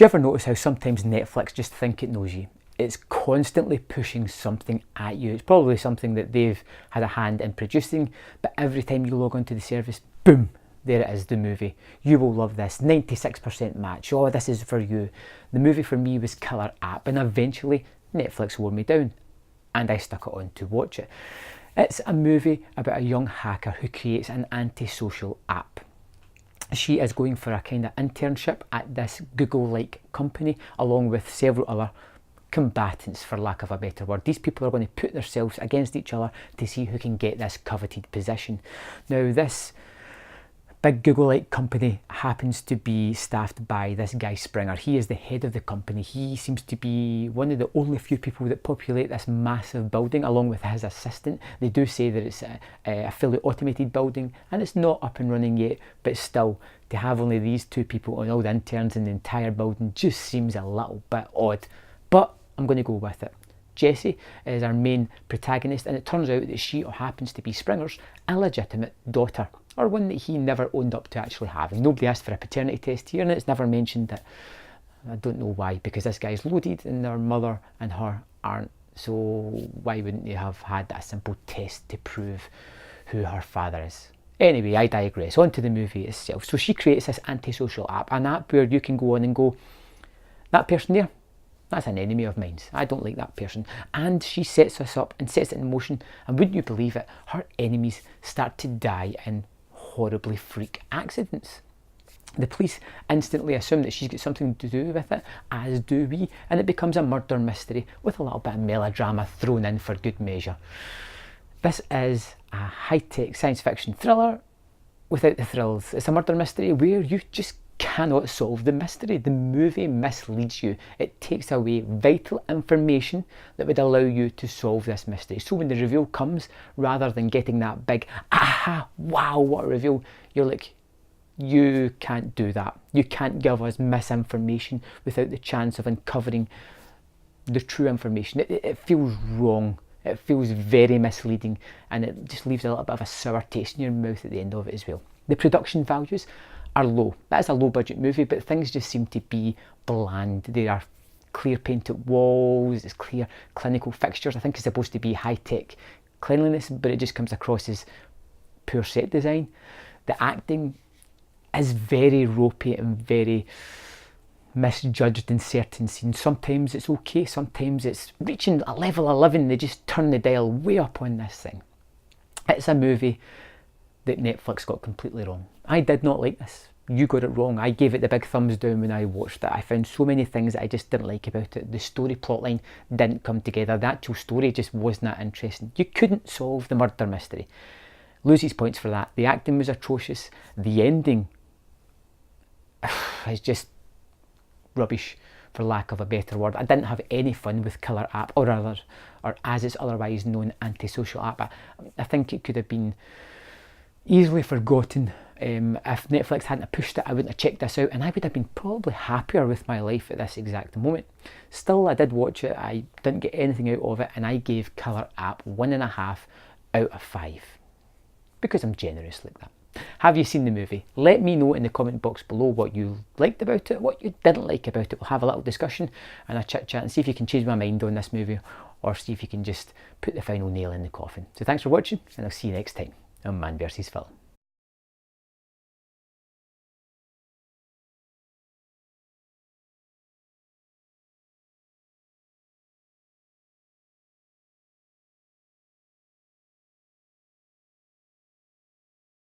Do you ever notice how sometimes Netflix just think it knows you? It's constantly pushing something at you. It's probably something that they've had a hand in producing, but every time you log onto the service, boom, there it is, the movie. You will love this, 96% match. Oh, this is for you. The movie for me was Killer App, and eventually Netflix wore me down and I stuck it on to watch it. It's a movie about a young hacker who creates an antisocial app. She is going for a kind of internship at this Google-like company, along with several other combatants, for lack of a better word. These people are going to put themselves against each other to see who can get this coveted position. Now, this big Google-like company happens to be staffed by this guy Springer. He is the head of the company. He seems to be one of the only few people that populate this massive building, along with his assistant. They do say that it's a fully automated building and it's not up and running yet, but still, to have only these two people and all the interns in the entire building just seems a little bit odd. But I'm going to go with it. Jessie is our main protagonist, and it turns out that she happens to be Springer's illegitimate daughter, or one that he never owned up to actually having. Nobody asked for a paternity test here, and it's never mentioned that. I don't know why, because this guy's loaded and their mother and her aren't, so why wouldn't they have had that simple test to prove who her father is? Anyway, I digress. On to the movie itself. So she creates this antisocial app, an app where you can go on and go, that person there, that's an enemy of mine. I don't like that person. And she sets us up and sets it in motion. And wouldn't you believe it, her enemies start to die in horribly freak accidents. The police instantly assume that she's got something to do with it, as do we. And it becomes a murder mystery with a little bit of melodrama thrown in for good measure. This is a high-tech science fiction thriller without the thrills. It's a murder mystery where you just cannot solve the mystery. The movie misleads you. It takes away vital information that would allow you to solve this mystery. So when the reveal comes, rather than getting that big, aha, wow, what a reveal, you're like, you can't do that. You can't give us misinformation without the chance of uncovering the true information. It feels wrong. It feels very misleading, and it just leaves a little bit of a sour taste in your mouth at the end of it as well. The production values are low. That is a low budget movie, but things just seem to be bland. They are clear painted walls, it's clear clinical fixtures. I think it's supposed to be high-tech cleanliness, but it just comes across as poor set design. The acting is very ropey and very misjudged in certain scenes. Sometimes it's okay, sometimes it's reaching a level 11, they just turn the dial way up on this thing. It's a movie that Netflix got completely wrong. I did not like this. You got it wrong. I gave it the big thumbs down when I watched it. I found so many things that I just didn't like about it. The story plotline didn't come together. The actual story just wasn't that interesting. You couldn't solve the murder mystery. Loses points for that. The acting was atrocious. The ending is just rubbish, for lack of a better word. I didn't have any fun with Killer App, or as it's otherwise known, Antisocial App. I think it could have been easily forgotten. If Netflix hadn't pushed it, I wouldn't have checked this out, and I would have been probably happier with my life at this exact moment. Still, I did watch it. I didn't get anything out of it, and I gave Killer App 1.5 out of 5 because I'm generous like that. Have you seen the movie? Let me know in the comment box below what you liked about it, what you didn't like about it. We'll have a little discussion and a chit chat and see if you can change my mind on this movie, or see if you can just put the final nail in the coffin. So thanks for watching, and I'll see you next time on Man vs Film.